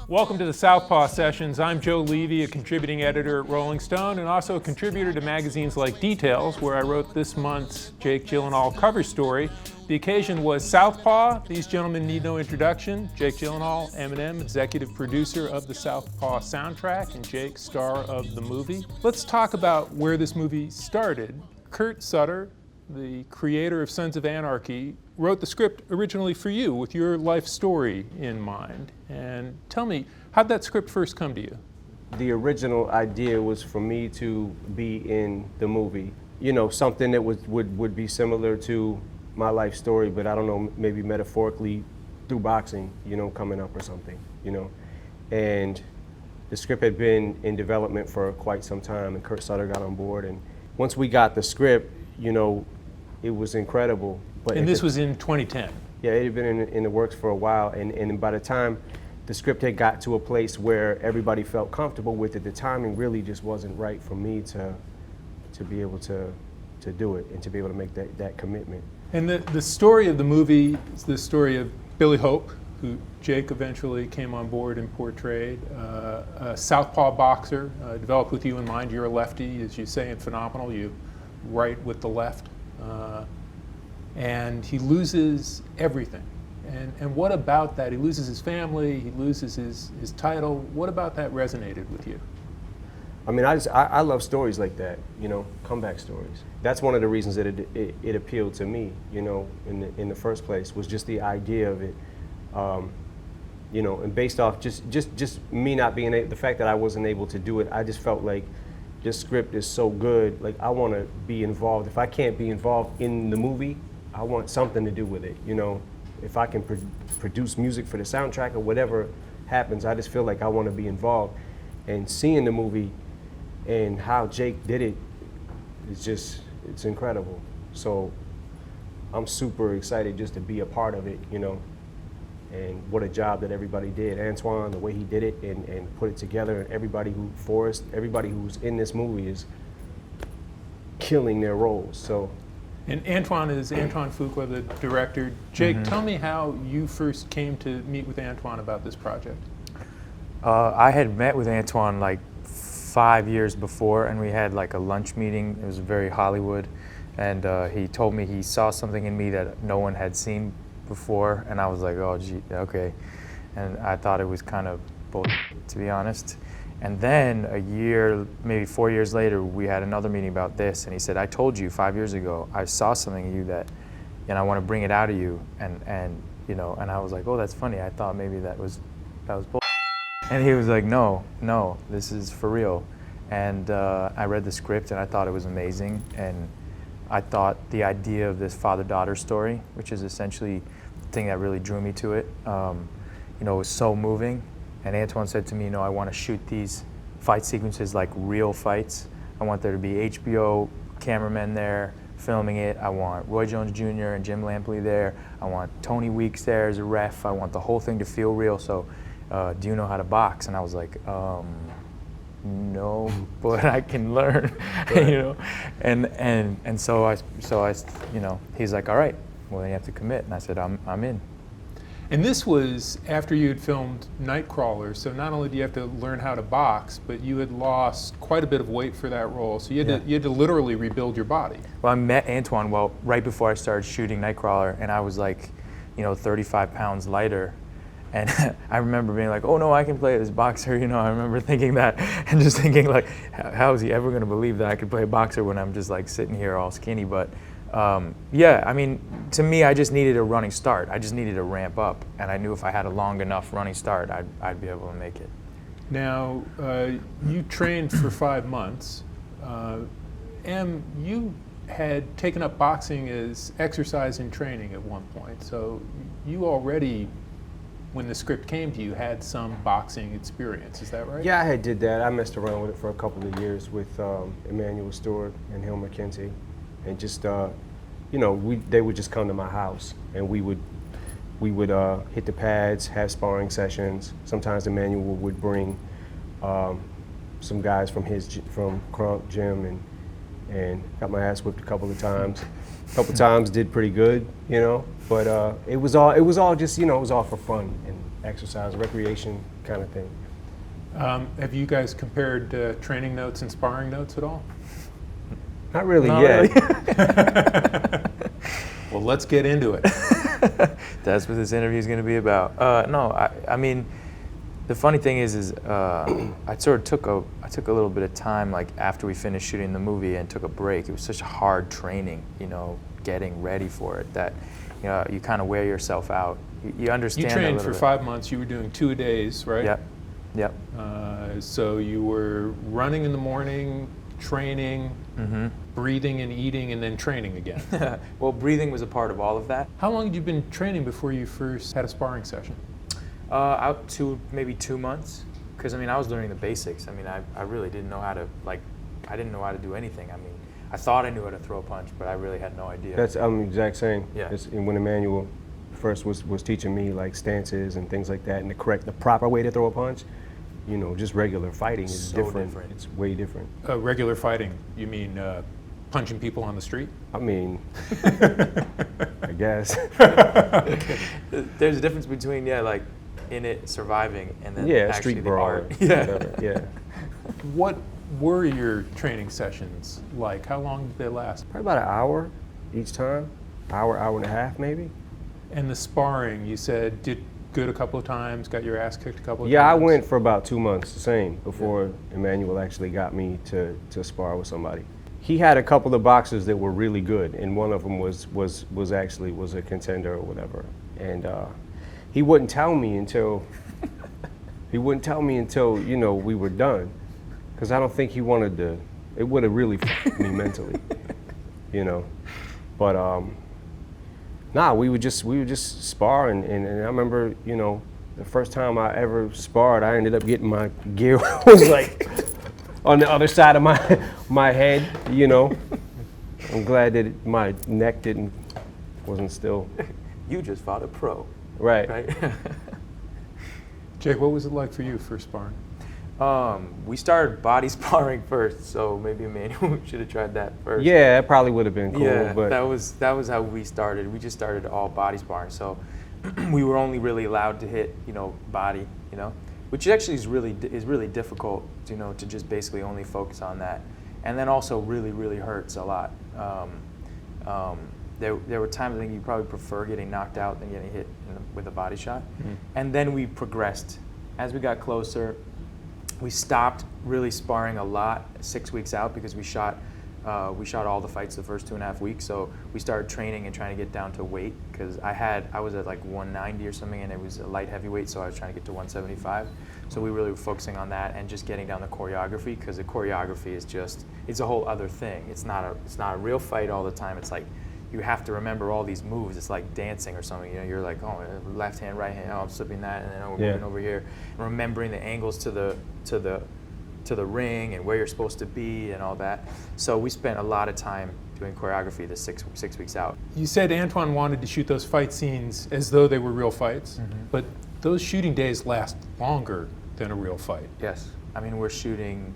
Welcome to the Southpaw Sessions. I'm Joe Levy, a contributing editor at Rolling Stone and also a contributor to magazines like Details, where I wrote this month's Jake Gyllenhaal cover story. The occasion was Southpaw. These gentlemen need no introduction. Jake Gyllenhaal, Eminem, executive producer of the Southpaw soundtrack, and Jake, star of the movie. Let's talk about where this movie started. Kurt Sutter, the creator of Sons of Anarchy, wrote the script originally for you with your life story in mind. And tell me, how'd that script first come to you? The original idea was for me to be in the movie. You know, something that would be similar to my life story, but I don't know, maybe metaphorically through boxing, you know, coming up or something, you know. And the script had been in development for quite some time, and Kurt Sutter got on board. And once we got the script, you know, it was incredible. And this was in 2010? Yeah, it had been in the works for a while, and by the time the script had got to a place where everybody felt comfortable with it, the timing really just wasn't right for me to be able to do it and to be able to make that commitment. And the story of the movie is the story of Billy Hope, who Jake eventually came on board and portrayed, a Southpaw boxer, developed with you in mind. You're a lefty, as you say, and phenomenal. You write with the left. And he loses everything. And what about that? He loses his family, he loses his title. What about that resonated with you? I mean, I love stories like that, you know, comeback stories. That's one of the reasons that it appealed to me, you know, in the first place, was just the idea of it, you know, and based off just me not being the fact that I wasn't able to do it. I just felt like this script is so good, like I want to be involved. If I can't be involved in the movie, I want something to do with it, you know. If I can produce music for the soundtrack or whatever happens, I just feel like I want to be involved. And seeing the movie and how Jake did it, it's incredible. So I'm super excited just to be a part of it, you know. And what a job that everybody did. Antoine, the way he did it and put it together, and everybody who's in this movie is killing their roles. So. And Antoine is Antoine Fuqua, the director. Jake, tell me how you first came to meet with Antoine about this project. I had met with Antoine like 5 years before, and we had like a lunch meeting. It was very Hollywood, and he told me he saw something in me that no one had seen before, and I was like, oh, gee, okay. And I thought it was kind of bullshit, to be honest. And then a year, maybe 4 years later, we had another meeting about this, and he said, I told you 5 years ago, I saw something in you that, and I want to bring it out of you, and you know, and I was like, oh, that's funny. I thought maybe that was bull. And he was like, no, this is for real. And I read the script, and I thought it was amazing, and I thought the idea of this father-daughter story, which is essentially the thing that really drew me to it, you know, was so moving. And Antoine said to me, you know, I want to shoot these fight sequences like real fights. I want there to be HBO cameramen there filming it. I want Roy Jones Jr. and Jim Lampley there. I want Tony Weeks there as a ref. I want the whole thing to feel real. So, do you know how to box? And I was like, no, but I can learn, you know. And so I, you know, he's like, all right, well then you have to commit. And I said, I'm in. And this was after you had filmed Nightcrawler, so not only do you have to learn how to box, but you had lost quite a bit of weight for that role, so you had to literally rebuild your body. Well, I met Antoine right before I started shooting Nightcrawler, and I was like, you know, 35 pounds lighter. And I remember being like, oh no, I can play this boxer, you know. I remember thinking that, and just thinking like, how is he ever going to believe that I could play a boxer when I'm just like sitting here all skinny? But yeah, I mean, to me, I just needed a running start. I just needed to ramp up, and I knew if I had a long enough running start, I'd be able to make it. Now, you trained for 5 months. You had taken up boxing as exercise and training at one point, so you already, when the script came to you, had some boxing experience. Is that right? Yeah, I did that. I messed around with it for a couple of years with Emmanuel Stewart and Hill McKenzie, and just you know, they would just come to my house, and we would hit the pads, have sparring sessions. Sometimes Emmanuel would bring some guys from Crunk Gym, and got my ass whipped a couple of times. A couple times did pretty good, you know. But it was all just, you know, it was all for fun, and exercise, recreation kind of thing. Have you guys compared training notes and sparring notes at all? Not really Not yet. really. Well, let's get into it. That's what this interview is going to be about. No, I mean, the funny thing is I sort of took a little bit of time, like after we finished shooting the movie, and took a break. It was such hard training, you know, getting ready for it, that you know, you kind of wear yourself out. You understand. You trained for bit. 5 months. You were doing 2-a-days, right? Yep. Yep. So you were running in the morning, training, breathing and eating, and then training again. Well, breathing was a part of all of that. How long had you been training before you first had a sparring session? Out to maybe 2 months, because I mean I was learning the basics. I mean I really didn't know how to I didn't know how to do anything. I mean I thought I knew how to throw a punch, but I really had no idea. That's I'm the exact same. Yeah. And when Emmanuel first was teaching me like stances and things like that, and the proper way to throw a punch, you know, just regular fighting is So different. It's way different. Regular fighting, you mean punching people on the street? I mean, I guess. There's a difference between like in it surviving and then Yeah, actually street the brawl. art. Whatever, yeah. What were your training sessions like? How long did they last? Probably about an hour each time. Hour and a half maybe. And the sparring, you said, did good a couple of times, got your ass kicked a couple of Yeah, I times? went for about 2 months, the same, before Emmanuel actually got me to spar with somebody. He had a couple of boxers that were really good, and one of them was a contender or whatever. And he wouldn't tell me until you know we were done, because I don't think he wanted to. It would have really fucked me mentally, you know. But nah, we would just spar, and I remember, you know, the first time I ever sparred, I ended up getting my gear was like on the other side of my head, you know. I'm glad that my neck wasn't still. You just fought a pro, Right. right? Jake, what was it like for you first sparring? We started body sparring first, so maybe Emmanuel should have tried that first. Yeah, it probably would have been cool, Yeah, but that was how we started. We just started all body sparring, so we were only really allowed to hit, you know, body, you know, which actually is really difficult, you know, to just basically only focus on that, and then also really hurts a lot. There were times I think you probably prefer getting knocked out than getting hit with a body shot, and then we progressed as we got closer. We stopped really sparring a lot 6 weeks out because we shot all the fights the first 2.5 weeks. So we started training and trying to get down to weight, because I was at like 190 or something, and it was a light heavyweight, so I was trying to get to 175. So we really were focusing on that and just getting down the choreography, because the choreography is it's a whole other thing. It's not a real fight all the time. It's like you have to remember all these moves. It's like dancing or something. You know, you're like, oh, left hand, right hand. Oh, I'm slipping that, and then we're moving over here, and remembering the angles to the ring and where you're supposed to be and all that. So we spent a lot of time doing choreography the six weeks out. You said Antoine wanted to shoot those fight scenes as though they were real fights, but those shooting days last longer than a real fight. Yes, I mean we're shooting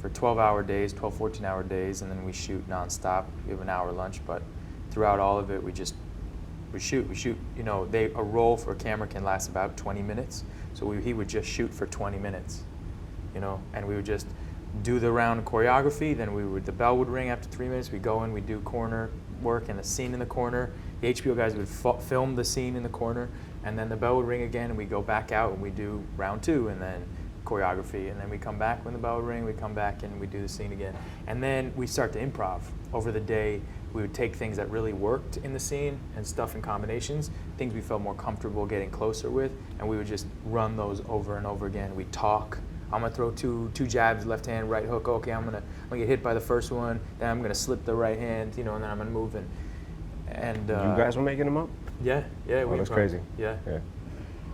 for 12-hour days, 12, 14-hour days, and then we shoot nonstop. We have an hour lunch, but throughout all of it, we shoot. You know, a roll for a camera can last about 20 minutes, so he would just shoot for 20 minutes, you know, and we would just do the round choreography. Then the bell would ring after 3 minutes. We go in, we do corner work and a scene in the corner. The HBO guys would film the scene in the corner, and then the bell would ring again, and we go back out and we do round 2, and then choreography, and then we come back when the bell would ring, we come back and we do the scene again. And then we start to improv. Over the day, we would take things that really worked in the scene and stuff in combinations, things we felt more comfortable getting closer with, and we would just run those over and over again. We'd talk. I'm gonna throw two jabs, left hand, right hook. Okay, I'm gonna get hit by the first one, then I'm gonna slip the right hand, you know, and then I'm gonna move and you guys were making them up? Yeah. Oh, that's crazy. Yeah.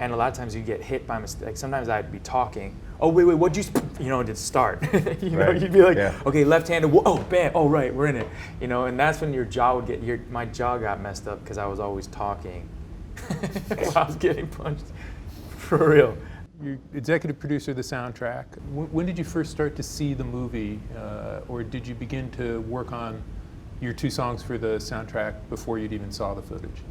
And a lot of times you get hit by mistake. Sometimes I'd be talking. Oh, wait, what'd you know, to start. You know, Right. you'd be like, Yeah. okay, left-handed, oh, bam, oh, right, we're in it. You know, and that's when your jaw would my jaw got messed up because I was always talking while I was getting punched. For real. You're executive producer of the soundtrack. When did you first start to see the movie, or did you begin to work on your 2 songs for the soundtrack before you'd even saw the footage?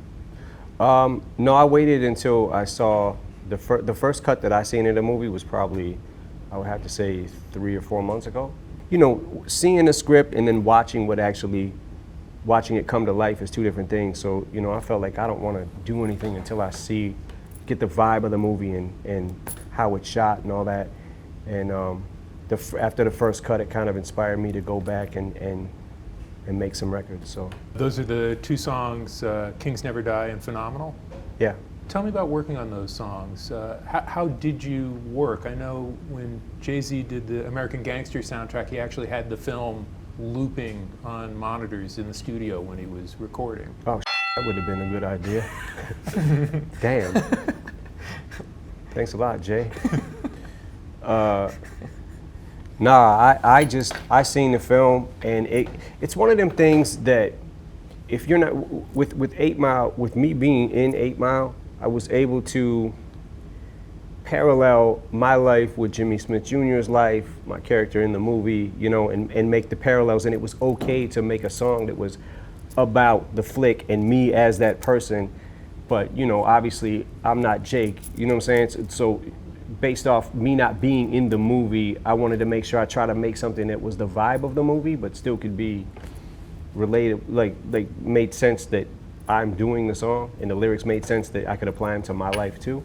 No, I waited until I saw the first cut that I seen in the movie was probably, I would have to say, 3 or 4 months ago. You know, seeing the script and then watching it come to life is two different things. So, you know, I felt like I don't want to do anything until I get the vibe of the movie and how it's shot and all that. And after the first cut, it kind of inspired me to go back and make some records. So Those are the two songs, Kings Never Die and Phenomenal. yeah. Tell me about working on those songs. How did you work? I know when Jay-Z did the American Gangster soundtrack, he actually had the film looping on monitors in the studio when he was recording. Oh, that would have been a good idea. Damn. Thanks a lot, Jay. Nah, I seen the film, and it's one of them things that if you're not with 8 Mile, with me being in 8 Mile, I was able to parallel my life with Jimmy Smith Jr.'s life, my character in the movie, you know, and make the parallels. And it was okay to make a song that was about the flick and me as that person. But, you know, obviously I'm not Jake, you know what I'm saying? So based off me not being in the movie, I wanted to make sure I try to make something that was the vibe of the movie, but still could be related, like made sense that I'm doing the song, and the lyrics made sense that I could apply them to my life too.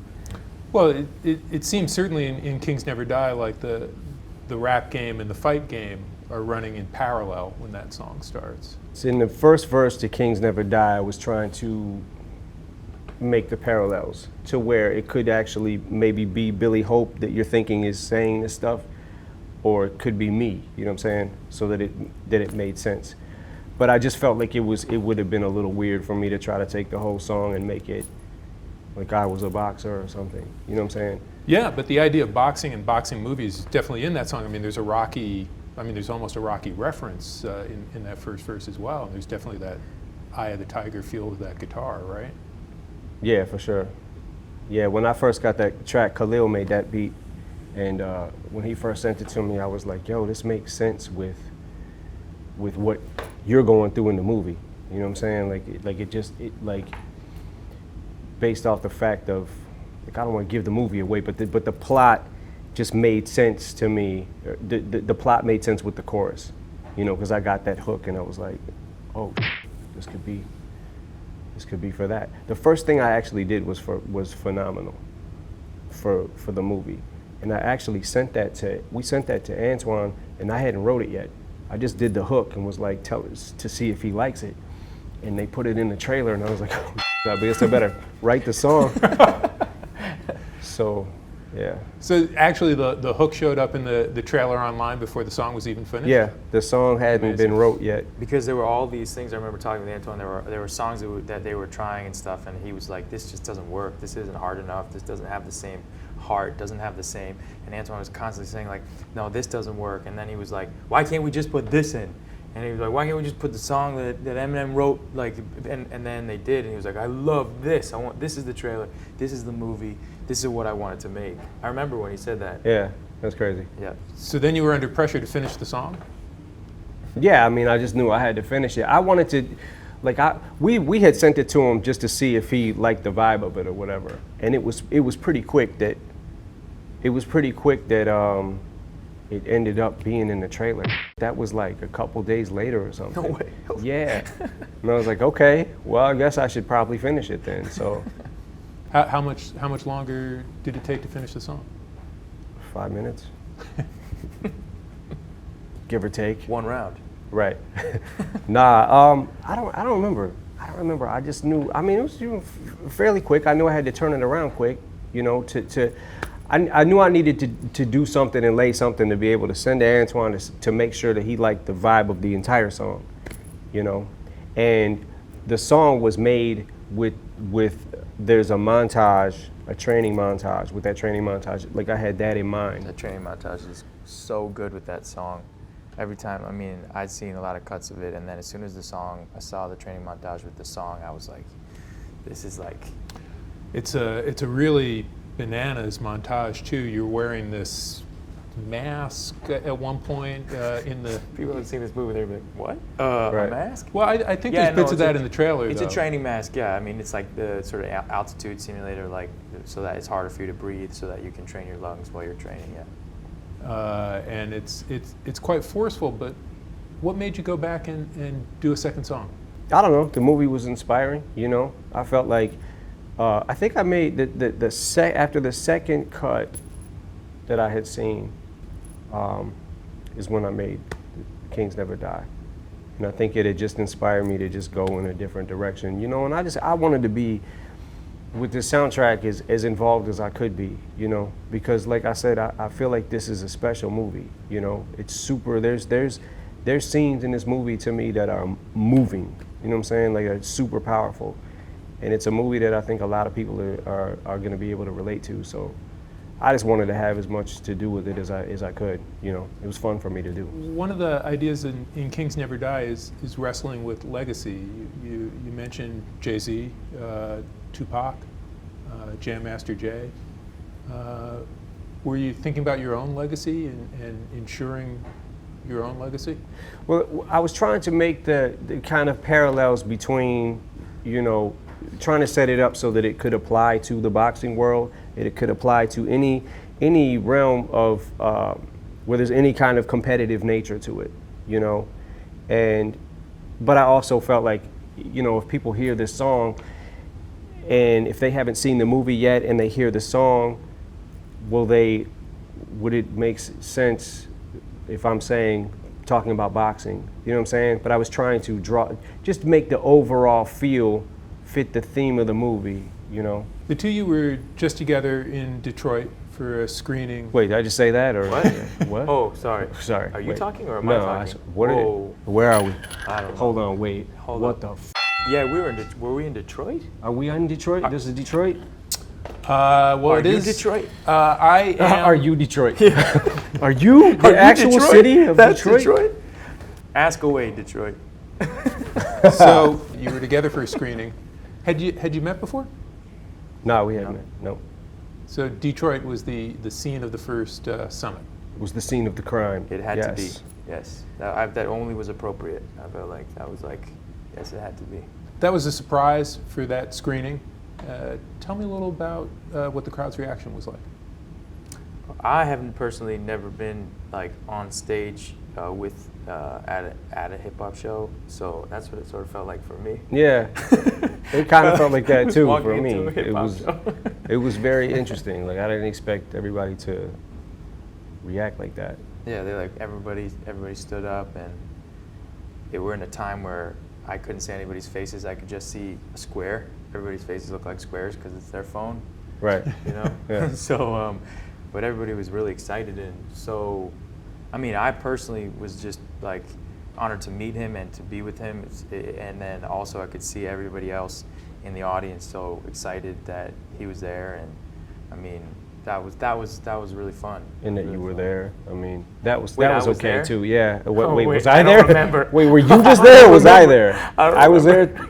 Well, it seems certainly in Kings Never Die like the rap game and the fight game are running in parallel when that song starts. So in the first verse to Kings Never Die, I was trying to make the parallels to where it could actually maybe be Billy Hope that you're thinking is saying this stuff, or it could be me, you know what I'm saying? So that it made sense. But I just felt like it would have been a little weird for me to try to take the whole song and make it like I was a boxer or something, you know what I'm saying? Yeah, but the idea of boxing and boxing movies is definitely in that song. I mean, there's almost a Rocky reference in that first verse as well. And there's definitely that Eye of the Tiger feel of that guitar, right? Yeah, for sure. Yeah, when I first got that track, Khalil made that beat, and when he first sent it to me, I was like, yo, this makes sense with what you're going through in the movie. You know what I'm saying? Like based off the fact of, like, I don't want to give the movie away, but the plot just made sense to me. The plot made sense with the chorus, you know, because I got that hook and I was like, oh, this could be for that. The first thing I actually did was Phenomenal for the movie, and I actually sent that to Antoine, and I hadn't wrote it yet. I just did the hook and was like, tell us to see if he likes it, and they put it in the trailer, and I was like, oh, I guess I better write the song. So, yeah. So actually the hook showed up in the trailer online before the song was even finished? Yeah, the song hadn't been wrote yet. Because there were all these things. I remember talking with Antoine. There were songs that they were trying and stuff, and he was like, "This just doesn't work. This isn't hard enough. This doesn't have the same heart. Doesn't have the same." And Antoine was constantly saying like, "No, this doesn't work." And then he was like, "Why can't we just put this in?" And he was like, "Why can't we just put the song that Eminem wrote?" Like, and then they did, and he was like, "I love this. This is the trailer. This is the movie. This is what I wanted to make." I remember when he said that. Yeah, that's crazy. Yeah. So then you were under pressure to finish the song? Yeah, I mean, I just knew I had to finish it. I wanted to, like, we had sent it to him just to see if he liked the vibe of it or whatever, and it was pretty quick that it ended up being in the trailer. That was like a couple days later or something. No way. Yeah, and I was like, okay, well, I guess I should probably finish it then. So, How much longer did it take to finish the song? 5 minutes, give or take. One round. Right. Nah, I don't remember. I just knew. I mean, it was fairly quick. I knew I had to turn it around quick. You know, I knew I needed to do something and lay something to be able to send to Antoine to make sure that he liked the vibe of the entire song. You know, and the song was made with there's a montage, a training montage. With that training montage, like I had that in mind. The training montage is so good with that song. Every time, I mean, I'd seen a lot of cuts of it, and then as soon as I saw the training montage with the song, I was like, this is like... It's a really bananas montage too. You're wearing this mask at one point in the. People haven't seen this movie, they're like, what? Right. A mask? Well, I think Yeah, there's bits no, of that it's in the trailer. It's though. a training mask, yeah. I mean, it's like the sort of altitude simulator, like so that it's harder for you to breathe, so that you can train your lungs while you're training. Yeah. And it's quite forceful. But what made you go back and do a second song? I don't know. The movie was inspiring. You know, I felt like I think I made after the second cut that I had seen is when I made Kings Never Die, and I think it had just inspired me to just go in a different direction. You know, and I wanted to be with this soundtrack as involved as I could be. You know, because like I said, I feel like this is a special movie. You know, it's super. There's scenes in this movie to me that are moving. You know what I'm saying? Like it's super powerful, and it's a movie that I think a lot of people are going to be able to relate to. So I just wanted to have as much to do with it as I could. You know, it was fun for me to do. One of the ideas in Kings Never Die is wrestling with legacy. You mentioned Jay-Z, Tupac, Jam Master Jay. Were you thinking about your own legacy and ensuring your own legacy? Well, I was trying to make the kind of parallels between, you know, trying to set it up so that it could apply to the boxing world, and it could apply to any realm of where there's any kind of competitive nature to it, you know. But I also felt like, you know, if people hear this song, and if they haven't seen the movie yet and they hear the song, would it make sense if I'm talking about boxing, you know what I'm saying? But I was trying to just make the overall feel fit the theme of the movie, you know? The two of you were just together in Detroit for a screening. Wait, did I just say that or What? what? Oh, sorry. Sorry. Are you wait. talking or am No, I talking? where are we? I don't know. Hold on, wait. Hold what up. the f? Yeah, were we in Detroit? Are we in Detroit? This is Detroit? Well, Are it you is Detroit? I am. Are you Detroit? Are you the Are you actual Detroit? city of That's Detroit? Ask away, Detroit. So you were together for a screening. Had you met before? No, we haven't. No. So Detroit was the scene of the first summit. It was the scene of the crime. It had to be. Yes. Yes. That only was appropriate. I felt like that was like, yes, it had to be. That was a surprise for that screening. Tell me a little about what the crowd's reaction was like. I haven't personally never been like on stage with at a hip hop show, so that's what it sort of felt like for me. Yeah, it kind of felt like that too Walking for me. into a hip-hop show. It was very interesting. Like I didn't expect everybody to react like that. Yeah, they like everybody stood up, and we're in a time where I couldn't see anybody's faces. I could just see a square. Everybody's faces look like squares because it's their phone. Right. You know. Yeah. So, but everybody was really excited, and so, I mean, I personally was just like honored to meet him and to be with him, and then also I could see everybody else in the audience so excited that he was there, and I mean, that was really fun. And that really you were fun. there. I mean, that was Wait, I okay was there? too. Yeah. Wait, Oh, wait, wait, was I I don't there? remember. Wait, were you just there or was I there? I don't I was remember. there.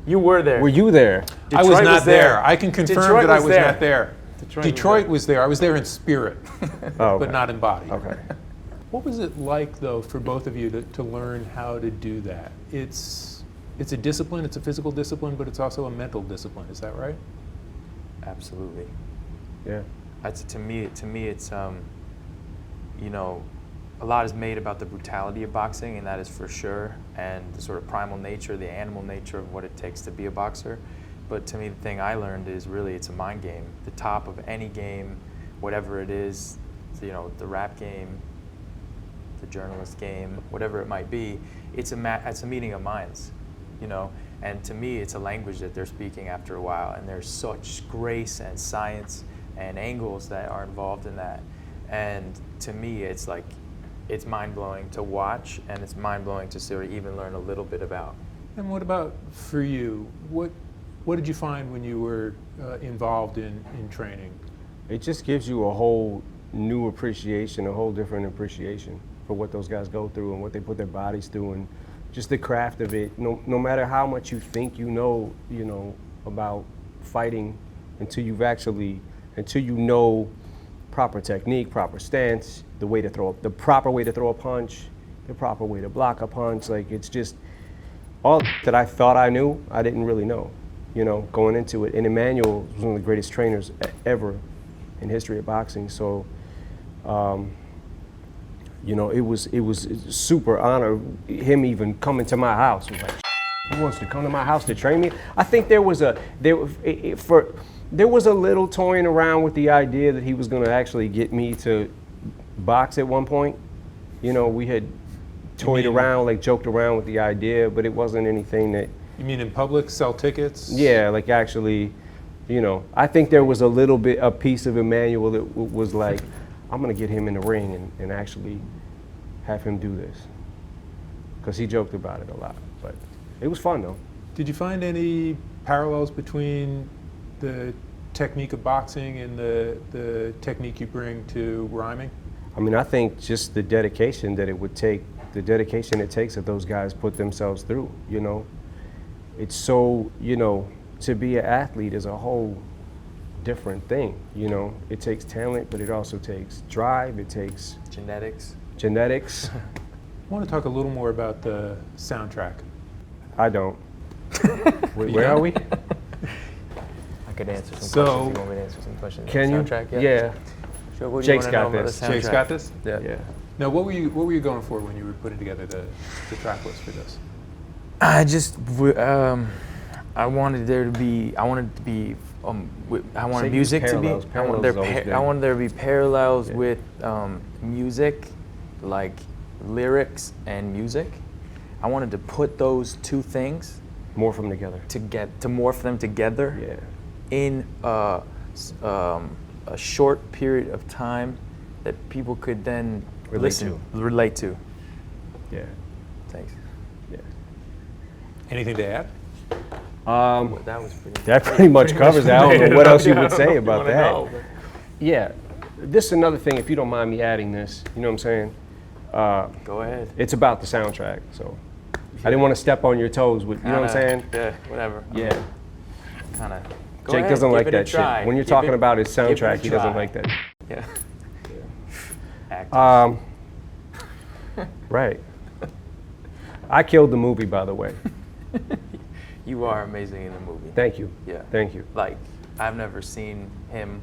You were there. Were you there? I was Detroit not was there. there. I can confirm Detroit that I was was there. not there. Detroit was there. I was there in spirit, Oh, okay. but not in body. Okay. What was it like, though, for both of you to learn how to do that? It's a discipline. It's a physical discipline, but it's also a mental discipline. Is that right? Absolutely. Yeah. To me, it's you know, a lot is made about the brutality of boxing, and that is for sure, and the sort of primal nature, the animal nature of what it takes to be a boxer. But to me, the thing I learned is really it's a mind game. The top of any game, whatever it is, you know, the rap game, the journalist game, whatever it might be, it's a meeting of minds, you know. And to me, it's a language that they're speaking after a while, and there's such grace and science and angles that are involved in that. And to me, it's like, it's mind-blowing to watch, and it's mind-blowing to sort of even learn a little bit about. And what about for you? What did you find when you were involved in training? It just gives you a whole new appreciation, a whole different appreciation for what those guys go through and what they put their bodies through, and just the craft of it. No matter how much you think you know about fighting, until you know proper technique, proper stance, the proper way to throw a punch, the proper way to block a punch. Like, it's just all that I thought I knew, I didn't really know, you know, going into it. And Emmanuel was one of the greatest trainers ever in history of boxing. So, you know, it was super honor. Him even coming to my house was like, who wants to come to my house to train me? I think there was a little toying around with the idea that he was going to actually get me to box at one point. You know, we had toyed around, like joked around with the idea, but it wasn't anything that. You mean in public, sell tickets? Yeah, like actually, you know, I think there was a piece of Emmanuel that was like, I'm going to get him in the ring and actually have him do this. Because he joked about it a lot, but it was fun though. Did you find any parallels between the technique of boxing and the technique you bring to rhyming? I mean, I think just the dedication that it would take, the dedication it takes that those guys put themselves through, you know. It's so, you know, to be an athlete is a whole different thing, you know. It takes talent, but it also takes drive, it takes Genetics. I want to talk a little more about the soundtrack. I don't. Where are we? I could answer some So- questions. You want me to answer some questions? Can you? Soundtrack, Yeah. Sure, what do you Jake's wanna got know about this. the Jake's soundtrack? got this? Yeah. Now, what were you going for when you were putting together the track list for this? I just, I wanted there to be, I wanted Say music to be, parallels. Parallels is always good. I wanted there to be parallels Yeah. with music, like lyrics and music. I wanted to put those two things More from together. to morph them together Yeah. in a short period of time that people could then relate to. Yeah. Thanks. Yeah. Anything to add? That was pretty. That pretty much covers it. I don't know what else you would say about You wanna that. know? Yeah. This is another thing, if you don't mind me adding this, you know what I'm saying? Go ahead. It's about the soundtrack, so I didn't want to step on your toes with, you know what I'm saying? Yeah, whatever. Yeah. Kind of. Jake doesn't like that shit. When you're talking about his soundtrack, he doesn't like that. Yeah. Actors. Right. I killed the movie, by the way. You are amazing in the movie. Thank you. Yeah. Thank you. Like, I've never seen him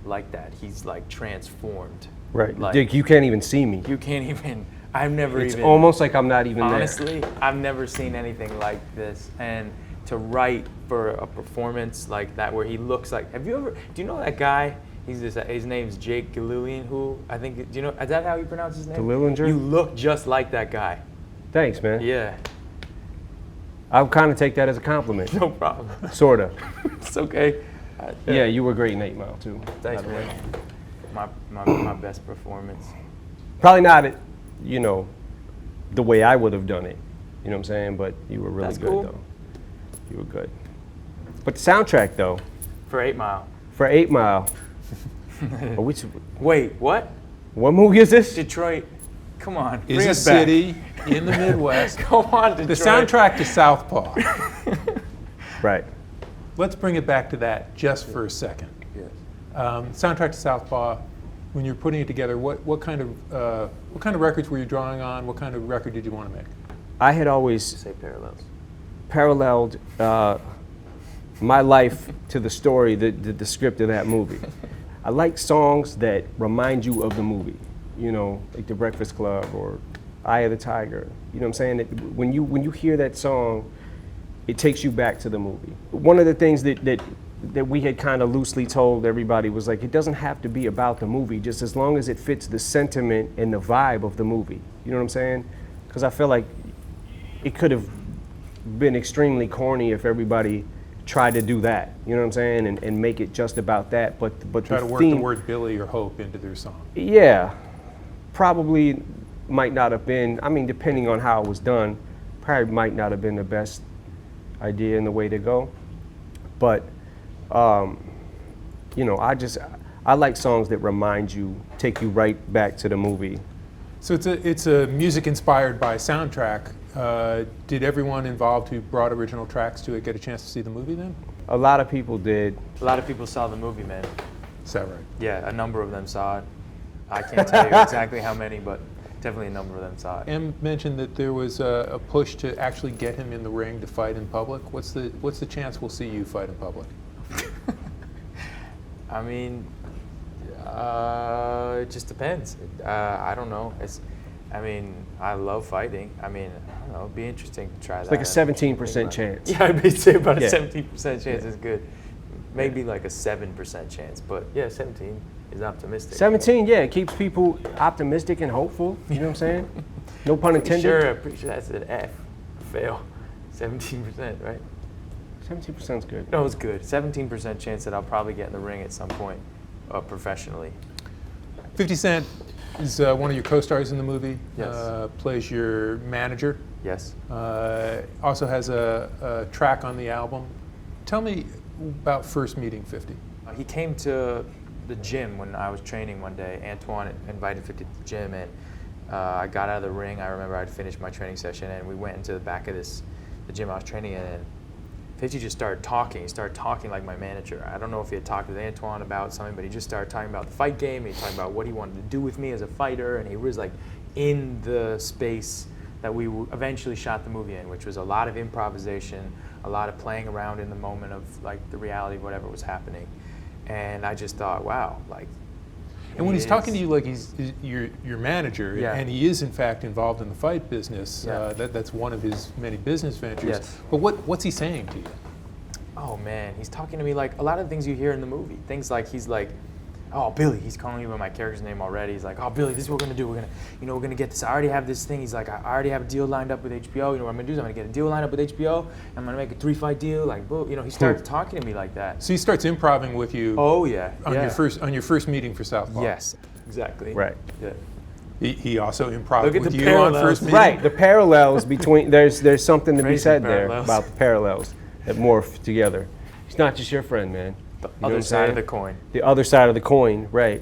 like that. He's like transformed. Right. Like, Dick, you can't even see me. you can't even. I've never It's even. almost like I'm not even Honestly, I've never seen anything like this. And to write for a performance like that, where he looks like. Have you ever? Do you know that guy? His name's Jake Gillian. Who I think. Do you know? Is that how you pronounce his name? Delillinger? You look just like that guy. there. Thanks, man. Yeah. I'll kind of take that as a compliment. No problem. Sort of. It's okay. Yeah, you were great in 8 Mile, too. Thanks, by the way. man. My best performance. Probably not, you know, the way I would have done it. You know what I'm saying? But you were really That's good, cool. though. You were good. But the soundtrack, though, For 8 Mile. for 8 Mile, Wait, what? what movie is this? Detroit. Come on. Is bring a us back. city in the Midwest. Go on, Detroit. The soundtrack to Southpaw. Right. Let's bring it back to that just for a second. Yes. Soundtrack to Southpaw. When you're putting it together, what kind of records were you drawing on? What kind of record did you want to make? I had always Say parallels. paralleled my life to the story, the script of that movie. I like songs that remind you of the movie, you know, like The Breakfast Club or Eye of the Tiger. You know what I'm saying? That when you hear that song, it takes you back to the movie. One of the things that we had kind of loosely told everybody was like, it doesn't have to be about the movie, just as long as it fits the sentiment and the vibe of the movie. You know what I'm saying? Because I feel like it could have been extremely corny if everybody tried to do that, you know what I'm saying, and make it just about that. But Try the to work theme, the word Billy or Hope into their song. yeah, probably might not have been. I mean, depending on how it was done, probably might not have been the best idea and the way to go. But you know, I like songs that remind you, take you right back to the movie. So it's a music inspired by soundtrack. Did everyone involved who brought original tracks to it get a chance to see the movie then? A lot of people did. A lot of people saw the movie, man. Is that right? Yeah, a number of them saw it. I can't tell you exactly how many, but definitely a number of them saw it. Em mentioned that there was a push to actually get him in the ring to fight in public. What's the chance we'll see you fight in public? I mean, it just depends. I don't know. I love fighting. I mean, I don't know. It'd be interesting to try that. It's like a 17% chance. Yeah, I'd say about a Yeah. 17% chance is good. Maybe like a 7% chance, but yeah, 17 is optimistic. 17, yeah, it keeps people optimistic and hopeful. You know what I'm saying? No pun intended. Pretty sure that's an F. Fail. 17%, right? 17% is good. No, it's good. 17% chance that I'll probably get in the ring at some point, professionally. 50 Cent is one of your co-stars in the movie. Yes. Plays your manager. Yes. Also has a track on the album. Tell me about first meeting 50. He came to the gym when I was training one day. Antoine invited 50 to the gym, and I got out of the ring. I remember I'd finished my training session, and we went into the back of the gym I was training in, and 50 just started talking. He started talking like my manager. I don't know if he had talked with Antoine about something, but he just started talking about the fight game. He talked about what he wanted to do with me as a fighter, and he was like in the space that we eventually shot the movie in, which was a lot of improvisation, a lot of playing around in the moment of like the reality of whatever was happening. And I just thought, wow, like. And when he's talking to you like he's your manager, Yeah. and he is in fact involved in the fight business, Yeah. that's one of his many business ventures. Yes. But what's he saying to you? Oh man, he's talking to me like a lot of the things you hear in the movie. Things like he's like, oh Billy, he's calling me by my character's name already. He's like, oh Billy, this is what we're gonna do. We're gonna get this. I already have this thing. He's like, I already have a deal lined up with HBO. You know what I'm gonna do? Is I'm gonna get a deal lined up with HBO. I'm gonna make a 3-fight deal. Like, he started talking to me like that. So he starts improvising with you. Oh yeah. On your first meeting for Southpaw. Yes. Exactly. Right. Yeah. He also improv Look at with the you on parallels. first meeting. Right, the parallels between, there's something to be Crazy said there parallels. about the parallels that morph together. He's not just your friend, man. The You know what other I'm side of saying? the coin. The other side of the coin, right.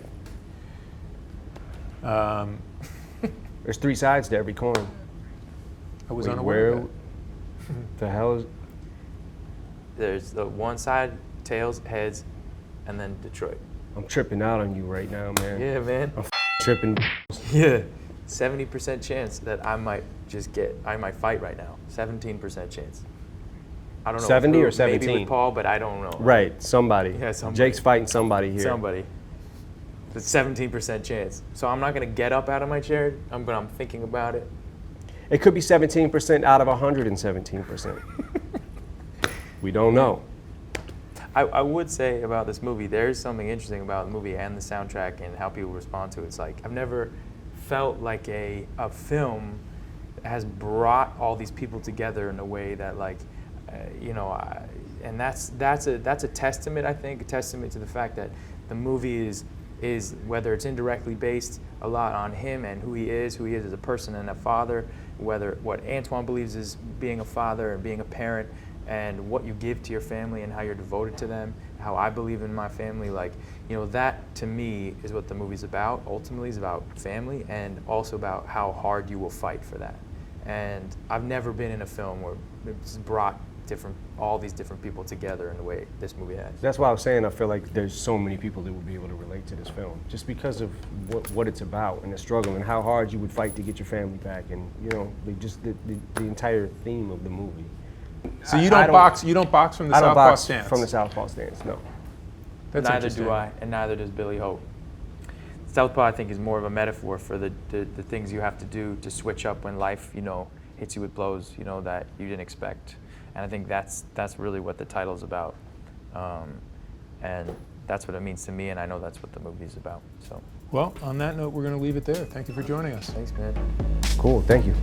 There's 3 sides to every coin. I was Wait, unaware of where that. the hell is... There's the one side, tails, heads, and then Detroit. I'm tripping out on you right now, man. Yeah, man. I'm tripping. Yeah. 70% chance that I might fight right now. 17% chance. I don't know. 70 who, or 17? Maybe with Paul, but I don't know. Right, somebody. Yeah, somebody. Jake's fighting somebody here. Somebody. It's 17% chance. So I'm not gonna get up out of my chair, but I'm thinking about it. It could be 17% out of 117%. We don't know. I would say about this movie, there's something interesting about the movie and the soundtrack and how people respond to it. It's like I've never felt like a film has brought all these people together in a way that like, and that's a testament, I think, a testament to the fact that the movie is whether it's indirectly based a lot on him and who he is as a person and a father, whether what Antoine believes is being a father and being a parent, and what you give to your family and how you're devoted to them, how I believe in my family, that to me is what the movie's about. Ultimately, is about family and also about how hard you will fight for that. And I've never been in a film where it's brought all these different people together in the way this movie has. That's why I was saying I feel like there's so many people that would be able to relate to this film, just because of what it's about and the struggle and how hard you would fight to get your family back, and just the entire theme of the movie. So you don't box. You don't box from the I don't Southpaw box stance. from the Southpaw stance. No. That's Neither interesting. do I, and neither does Billy Hope. Southpaw, I think, is more of a metaphor for the things you have to do to switch up when life, hits you with blows, that you didn't expect. And I think that's really what the title's about. And that's what it means to me, and I know that's what the movie's about. So, Well, on that note, we're going to leave it there. Thank you for joining us. thanks, man. Cool. Thank you.